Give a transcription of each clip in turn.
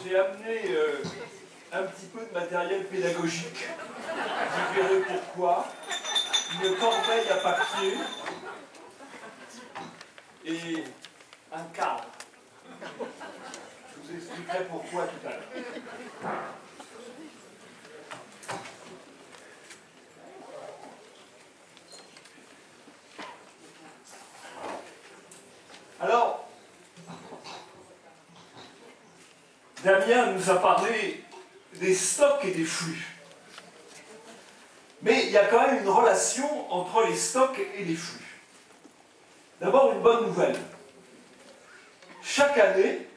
j'ai amené un petit peu de matériel pédagogique. Vous verrez pourquoi. Une corbeille à papier et un cadre. Je vous expliquerai pourquoi tout à l'heure. Alors, Damien nous a parlé des stocks et des flux. Mais il y a quand même une relation entre les stocks et les flux. D'abord, une bonne nouvelle. Chaque année,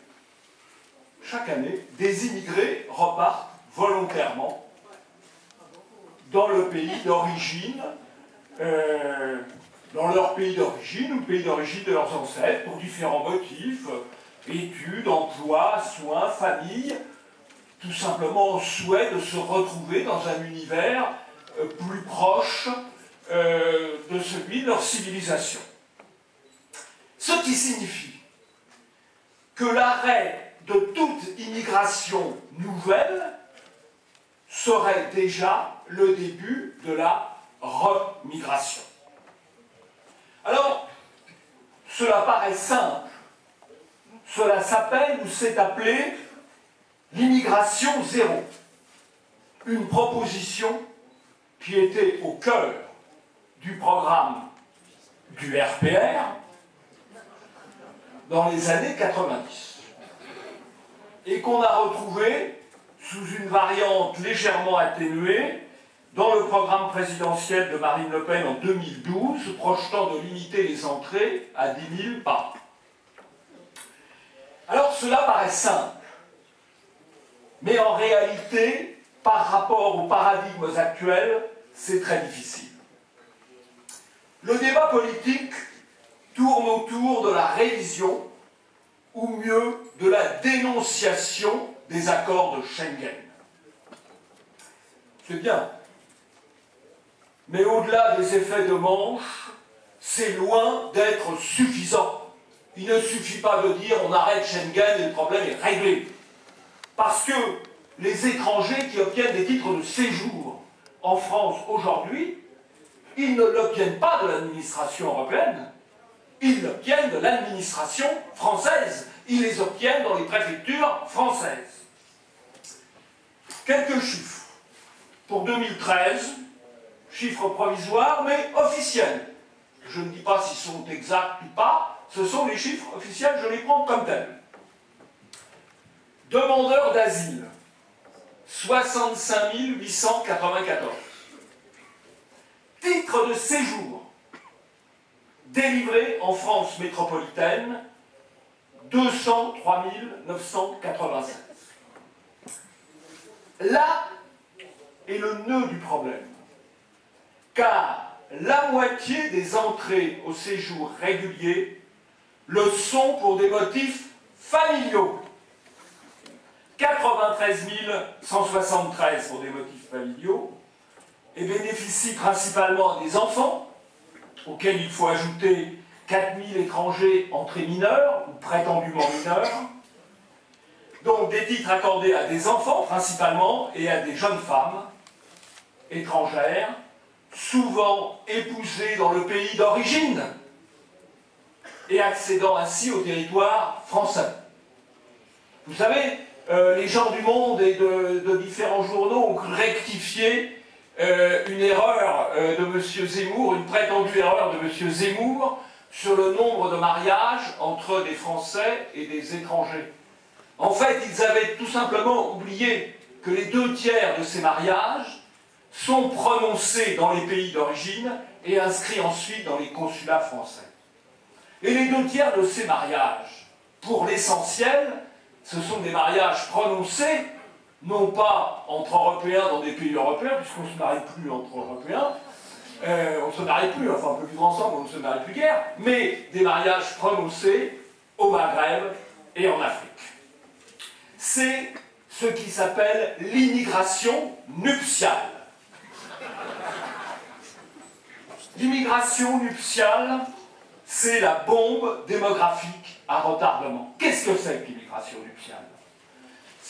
des immigrés repartent volontairement dans le pays d'origine, dans leur pays d'origine ou le pays d'origine de leurs ancêtres, pour différents motifs, études, emploi, soins, famille, tout simplement au souhait de se retrouver dans un univers plus proche de celui de leur civilisation. Ce qui signifie que l'arrêt de toute immigration nouvelle serait déjà le début de la remigration. Alors, cela paraît simple. Cela s'appelle ou s'est appelé l'immigration zéro. Une proposition qui était au cœur du programme du RPR dans les années 90 et qu'on a retrouvé sous une variante légèrement atténuée dans le programme présidentiel de Marine Le Pen en 2012, projetant de limiter les entrées à 10 000 par an. Alors cela paraît simple, mais en réalité, par rapport aux paradigmes actuels, c'est très difficile. Le débat politique tourne autour de la révision, ou mieux, de la dénonciation des accords de Schengen. C'est bien. Mais au-delà des effets de manche, c'est loin d'être suffisant. Il ne suffit pas de dire on arrête Schengen et le problème est réglé. Parce que les étrangers qui obtiennent des titres de séjour en France aujourd'hui, ils ne l'obtiennent pas de l'administration européenne, ils l'obtiennent de l'administration française. Ils les obtiennent dans les préfectures françaises. Quelques chiffres. Pour 2013, chiffres provisoires mais officiels. Je ne dis pas s'ils sont exacts ou pas, ce sont les chiffres officiels, je les prends comme tels. Demandeurs d'asile, 65 894. Titres de séjour délivrés en France métropolitaine, 203 996. Là est le nœud du problème, car la moitié des entrées au séjour régulier le sont pour des motifs familiaux. 93 173 pour des motifs familiaux, et bénéficient principalement à des enfants, auxquels il faut ajouter 4000 étrangers entrés mineurs ou prétendument mineurs. Donc des titres accordés à des enfants principalement et à des jeunes femmes étrangères, souvent épousées dans le pays d'origine et accédant ainsi au territoire français. Vous savez, les gens du Monde et de différents journaux ont rectifié une erreur de M. Zemmour, une prétendue erreur de M. Zemmour sur le nombre de mariages entre des Français et des étrangers. En fait, ils avaient tout simplement oublié que les 2/3 de ces mariages sont prononcés dans les pays d'origine et inscrits ensuite dans les consulats français. Et les 2/3 de ces mariages, pour l'essentiel, ce sont des mariages prononcés, non pas entre Européens dans des pays européens, puisqu'on ne se marie plus entre Européens, on ne se marie plus, enfin on peut vivre ensemble, on ne se marie plus guère, mais des mariages prononcés au Maghreb et en Afrique. C'est ce qui s'appelle l'immigration nuptiale. L'immigration nuptiale, c'est la bombe démographique à retardement. Qu'est-ce que c'est que l'immigration nuptiale?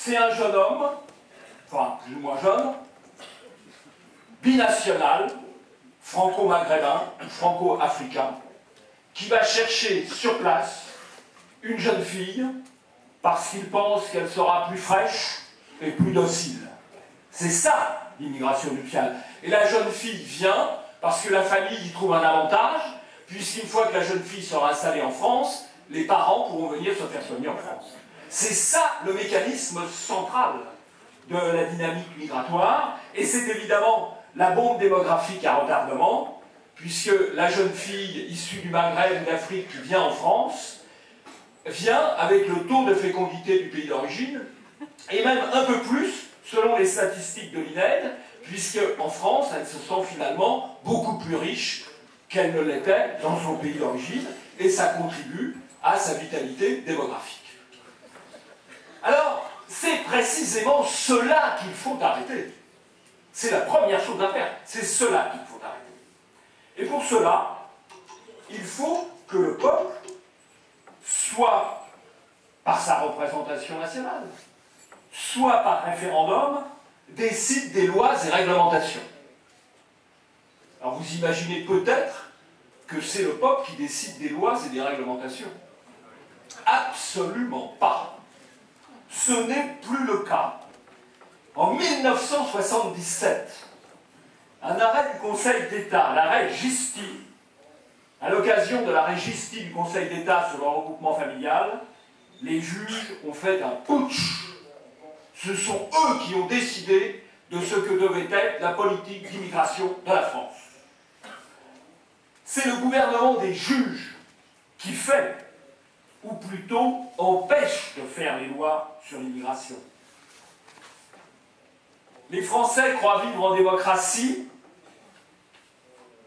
c'est un jeune homme, enfin plus ou moins jeune, binational, franco-maghrébin ou franco-africain, qui va chercher sur place une jeune fille parce qu'il pense qu'elle sera plus fraîche et plus docile. C'est ça l'immigration nuptiale. Et la jeune fille vient parce que la famille y trouve un avantage, puisqu'une fois que la jeune fille sera installée en France, les parents pourront venir se faire soigner en France. C'est ça le mécanisme central de la dynamique migratoire, et c'est évidemment la bombe démographique à retardement, puisque la jeune fille issue du Maghreb ou d'Afrique qui vient en France, vient avec le taux de fécondité du pays d'origine, et même un peu plus, selon les statistiques de l'INED, puisque en France, elle se sent finalement beaucoup plus riche qu'elle ne l'était dans son pays d'origine, et ça contribue à sa vitalité démographique. Alors, c'est précisément cela qu'il faut arrêter. C'est la première chose à faire. C'est cela qu'il faut arrêter. Et pour cela, il faut que le peuple, soit par sa représentation nationale, soit par référendum, décide des lois et réglementations. Alors vous imaginez peut-être que c'est le peuple qui décide des lois et des réglementations. Absolument pas. Ce n'est plus le cas. En 1977, un arrêt du Conseil d'État, l'arrêt Gisti, à l'occasion de l'arrêt Gisti du Conseil d'État sur le regroupement familial, les juges ont fait un putsch. Ce sont eux qui ont décidé de ce que devait être la politique d'immigration de la France. C'est le gouvernement des juges qui fait, ou plutôt empêche de faire les lois sur l'immigration. Les Français croient vivre en démocratie.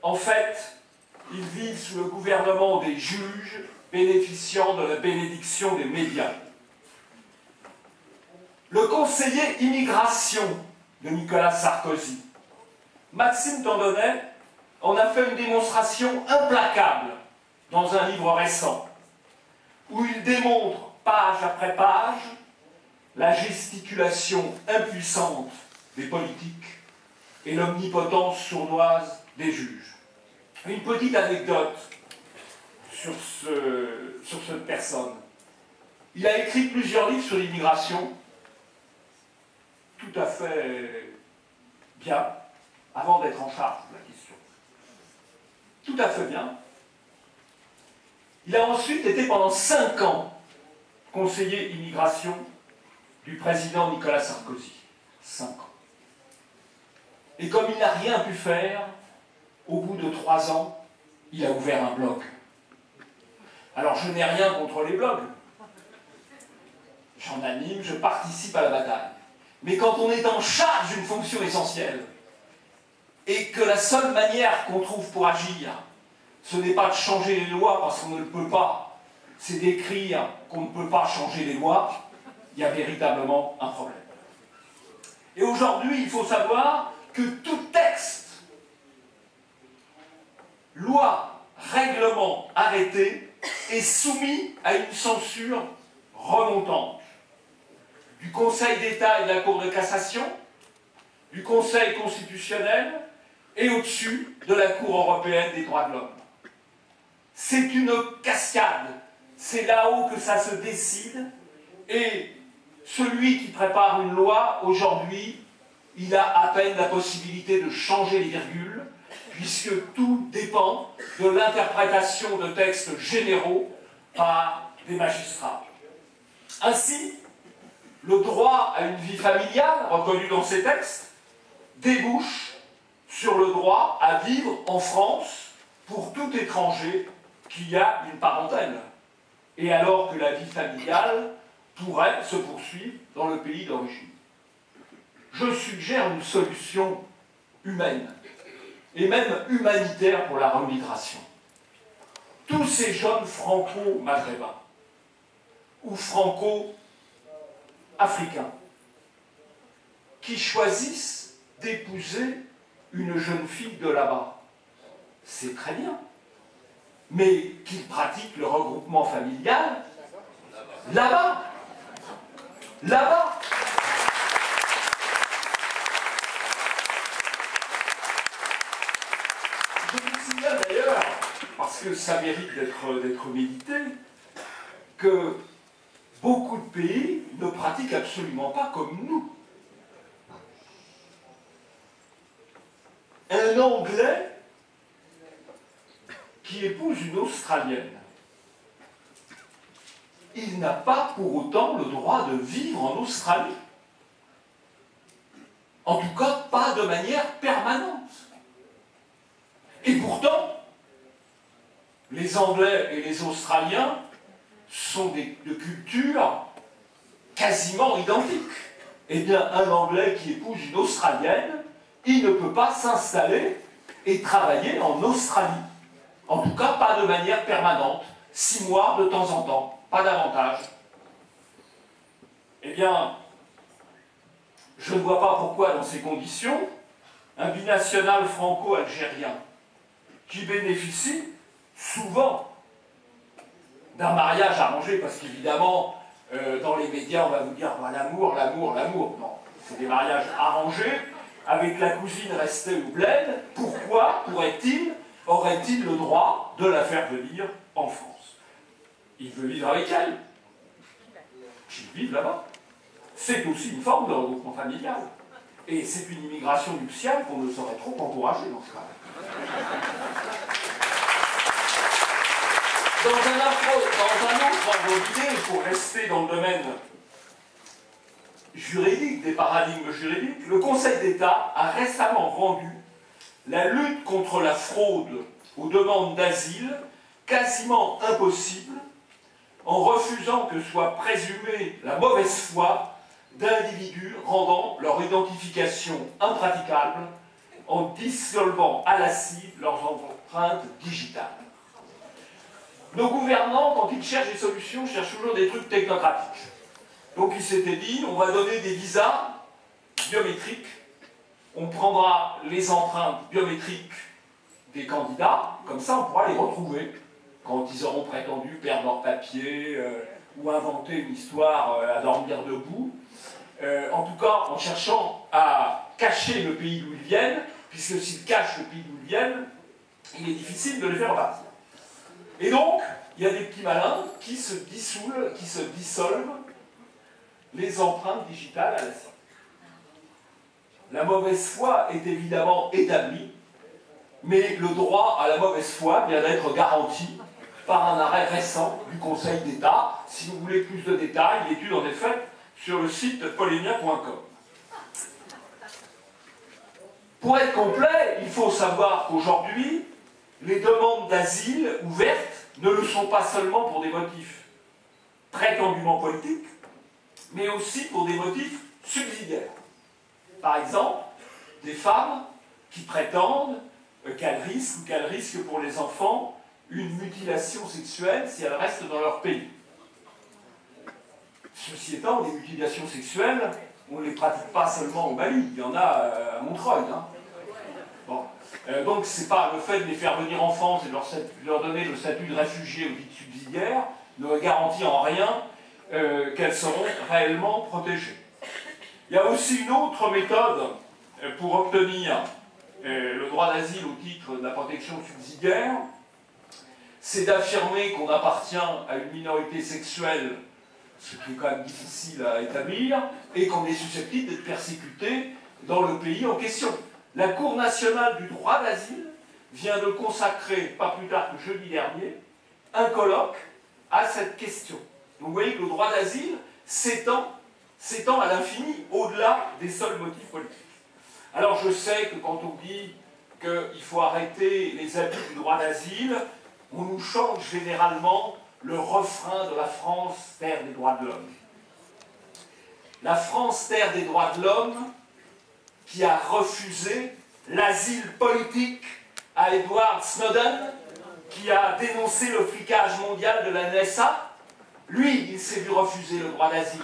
En fait, ils vivent sous le gouvernement des juges, bénéficiant de la bénédiction des médias. Le conseiller immigration de Nicolas Sarkozy, Maxime Tandonnet, en a fait une démonstration implacable dans un livre récent, où il démontre, page après page, la gesticulation impuissante des politiques et l'omnipotence sournoise des juges. Une petite anecdote sur cette personne. Il a écrit plusieurs livres sur l'immigration, tout à fait bien, avant d'être en charge de la question. Tout à fait bien. Il a ensuite été pendant 5 ans conseiller immigration du président Nicolas Sarkozy. 5 ans. Et comme il n'a rien pu faire, au bout de 3 ans, il a ouvert un blog. Alors je n'ai rien contre les blogs. J'en anime, je participe à la bataille. Mais quand on est en charge d'une fonction essentielle, et que la seule manière qu'on trouve pour agir, ce n'est pas de changer les lois parce qu'on ne le peut pas, c'est d'écrire qu'on ne peut pas changer les lois, il y a véritablement un problème. Et aujourd'hui, il faut savoir que tout texte, loi, règlement, arrêté, est soumis à une censure remontante du Conseil d'État et de la Cour de cassation, du Conseil constitutionnel et au-dessus de la Cour européenne des droits de l'homme. C'est une cascade, c'est là-haut que ça se décide, et celui qui prépare une loi, aujourd'hui, il a à peine la possibilité de changer les virgules, puisque tout dépend de l'interprétation de textes généraux par des magistrats. Ainsi, le droit à une vie familiale, reconnu dans ces textes, débouche sur le droit à vivre en France pour tout étranger qui a une parentèle, et alors que la vie familiale pourrait se poursuivre dans le pays d'origine. Je suggère une solution humaine, et même humanitaire pour la remigration. Tous ces jeunes franco-maghrébins, ou franco-africains, qui choisissent d'épouser une jeune fille de là-bas, c'est très bien. Mais qu'ils pratiquent le regroupement familial là-bas. Là-bas. ça mérite d'être médité, que beaucoup de pays ne pratiquent absolument pas comme nous. Un Anglais qui épouse une Australienne, il n'a pas pour autant le droit de vivre en Australie. En tout cas, pas de manière permanente. Et pourtant, les Anglais et les Australiens sont de cultures quasiment identiques. Eh bien, un Anglais qui épouse une Australienne, il ne peut pas s'installer et travailler en Australie. En tout cas, pas de manière permanente. 6 mois de temps en temps, pas davantage. Eh bien, je ne vois pas pourquoi, dans ces conditions, un binational franco-algérien qui bénéficie souvent d'un mariage arrangé, parce qu'évidemment, dans les médias, on va vous dire bah, l'amour, l'amour, l'amour. Non, c'est des mariages arrangés, avec la cousine restée au bled. Pourquoi aurait-il le droit de la faire venir en France? Il veut vivre avec elle. Qu'il vive là-bas. C'est aussi une forme de regroupement familial. Et c'est une immigration nuptiale qu'on ne saurait trop encourager dans ce cas-là. Dans un autre ordre d'idée, pour rester dans le domaine juridique, des paradigmes juridiques, le Conseil d'État a récemment rendu la lutte contre la fraude aux demandes d'asile quasiment impossible en refusant que soit présumée la mauvaise foi d'individus rendant leur identification impraticable en dissolvant à l'acide leurs empreintes digitales. Nos gouvernants, quand ils cherchent des solutions, cherchent toujours des trucs technocratiques. Donc ils s'étaient dit, on va donner des visas biométriques, on prendra les empreintes biométriques des candidats, comme ça on pourra les retrouver quand ils auront prétendu perdre leur papier ou inventer une histoire à dormir debout. En tout cas, en cherchant à cacher le pays d'où ils viennent, puisque s'ils cachent le pays d'où ils viennent, il est difficile de les faire repartir. Et donc, il y a des petits malins qui se dissolvent les empreintes digitales à l'acide. La mauvaise foi est évidemment établie, mais le droit à la mauvaise foi vient d'être garanti par un arrêt récent du Conseil d'État. Si vous voulez plus de détails, l'étude en est faite sur le site polenia.com. Pour être complet, il faut savoir qu'aujourd'hui, les demandes d'asile ouvertes ne le sont pas seulement pour des motifs prétendument politiques, mais aussi pour des motifs subsidiaires. Par exemple, des femmes qui prétendent qu'elles risquent pour les enfants une mutilation sexuelle si elles restent dans leur pays. Ceci étant, les mutilations sexuelles, on ne les pratique pas seulement au Mali, il y en a à Montreuil. Hein. Bon. Donc ce n'est pas le fait de les faire venir en France et de leur donner le statut de réfugié ou titre subsidiaire ne garantit en rien qu'elles seront réellement protégées. Il y a aussi une autre méthode pour obtenir le droit d'asile au titre de la protection subsidiaire, c'est d'affirmer qu'on appartient à une minorité sexuelle, ce qui est quand même difficile à établir, et qu'on est susceptible d'être persécuté dans le pays en question. La Cour nationale du droit d'asile vient de consacrer, pas plus tard que jeudi dernier, un colloque à cette question. Donc vous voyez que le droit d'asile s'étend à l'infini, au-delà des seuls motifs politiques. Alors je sais que quand on dit qu'il faut arrêter les abus du droit d'asile, on nous chante généralement le refrain de la France, terre des droits de l'homme. La France, terre des droits de l'homme, qui a refusé l'asile politique à Edward Snowden, qui a dénoncé le flicage mondial de la NSA, lui, il s'est vu refuser le droit d'asile.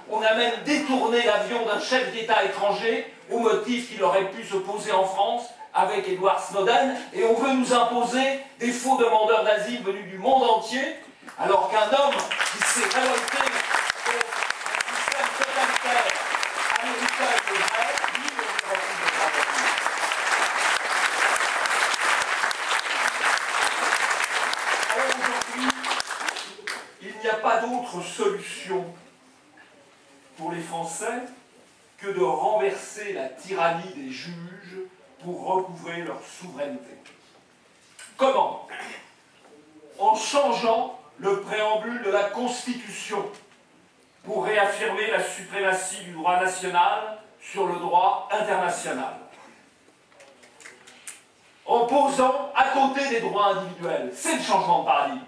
On a même détourné l'avion d'un chef d'État étranger au motif qu'il aurait pu se poser en France avec Edward Snowden, et on veut nous imposer des faux demandeurs d'asile venus du monde entier, alors qu'un homme qui s'est révolté contre un système totalitaire américain et d'Israël, lui, il refuse le droit d'asile. autre solution pour les Français que de renverser la tyrannie des juges pour recouvrer leur souveraineté. Comment? En changeant le préambule de la Constitution pour réaffirmer la suprématie du droit national sur le droit international. En posant à côté des droits individuels, c'est le changement de paradigme,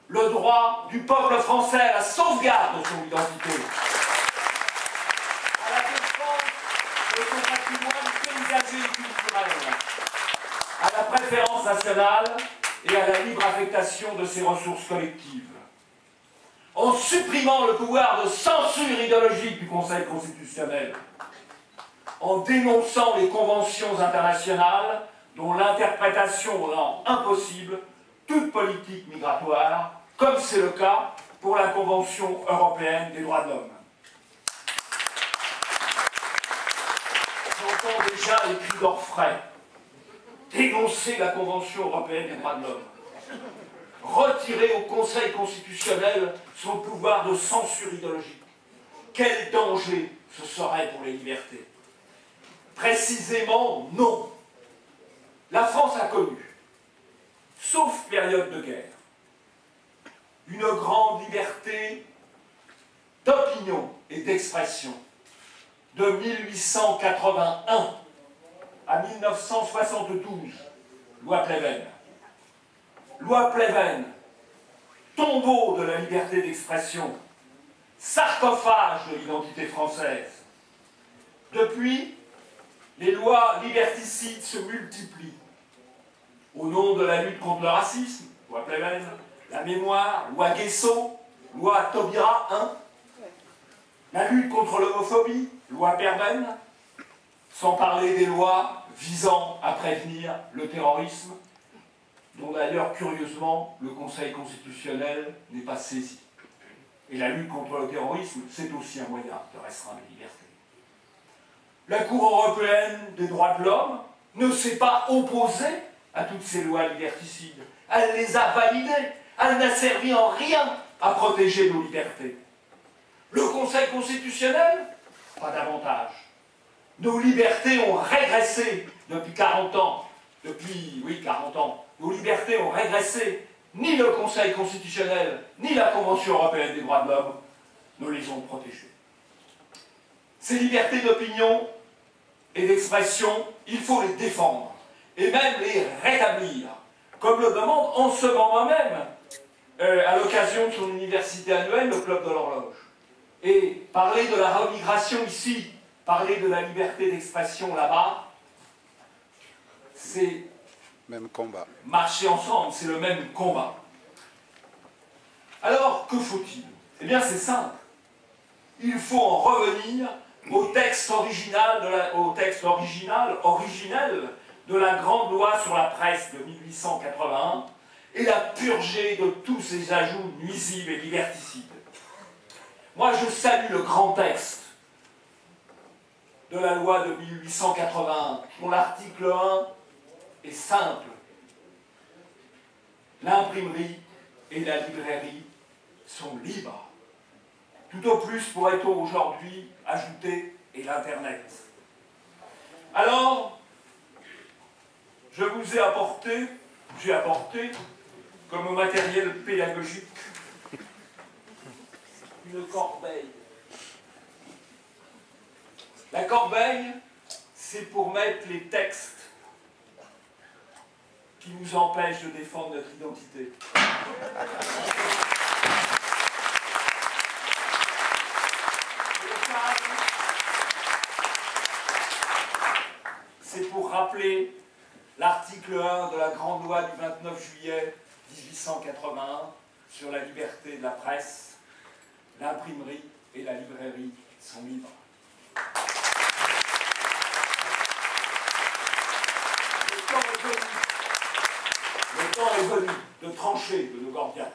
le droit du peuple français à la sauvegarde de son identité, à la défense de son patrimoine paysager et culturel, à la préférence nationale et à la libre affectation de ses ressources collectives. En supprimant le pouvoir de censure idéologique du Conseil constitutionnel, en dénonçant les conventions internationales dont l'interprétation rend impossible toute politique migratoire, comme c'est le cas pour la Convention européenne des droits de l'homme. J'entends déjà les cris d'orfraie. Dénoncer la Convention européenne des droits de l'homme. Retirer au Conseil constitutionnel son pouvoir de censure idéologique. Quel danger ce serait pour les libertés? Précisément, non. La France a connu, sauf période de guerre, une grande liberté d'opinion et d'expression de 1881 à 1972, loi Pleven. Loi Pleven, tombeau de la liberté d'expression, sarcophage de l'identité française. Depuis, les lois liberticides se multiplient. Au nom de la lutte contre le racisme, loi Pleven, la mémoire, loi Guesso, loi Taubira 1, la lutte contre l'homophobie, loi Perben, sans parler des lois visant à prévenir le terrorisme, dont d'ailleurs, curieusement, le Conseil constitutionnel n'est pas saisi. Et la lutte contre le terrorisme, c'est aussi un moyen de restreindre les libertés. La Cour européenne des droits de l'homme ne s'est pas opposée à toutes ces lois liberticides. Elle les a validées. Elle n'a servi en rien à protéger nos libertés. Le Conseil constitutionnel, pas davantage. Nos libertés ont régressé depuis 40 ans. Depuis, oui, 40 ans. Nos libertés ont régressé. Ni le Conseil constitutionnel, ni la Convention européenne des droits de l'homme ne les ont protégées. Ces libertés d'opinion et d'expression, il faut les défendre, et même les rétablir, comme le demande en ce moment même, à l'occasion de son université annuelle, le Club de l'Horloge. Et parler de la remigration ici, parler de la liberté d'expression là-bas, c'est même combat. Marcher ensemble, c'est le même combat. Alors, que faut-il? Eh bien, c'est simple. Il faut en revenir au texte original, originel de la grande loi sur la presse de 1881 et la purger de tous ces ajouts nuisibles et liberticides. Moi, je salue le grand texte de la loi de 1881, dont l'article 1 est simple. L'imprimerie et la librairie sont libres. Tout au plus pourrait-on aujourd'hui ajouter et l'Internet. Alors, je vous ai apporté, comme matériel pédagogique, une corbeille. La corbeille, c'est pour mettre les textes qui nous empêchent de défendre notre identité. C'est pour rappeler l'article 1 de la grande loi du 29 juillet 1881 sur la liberté de la presse. L'imprimerie et la librairie sont libres. Le temps est venu de trancher de nos gordiens.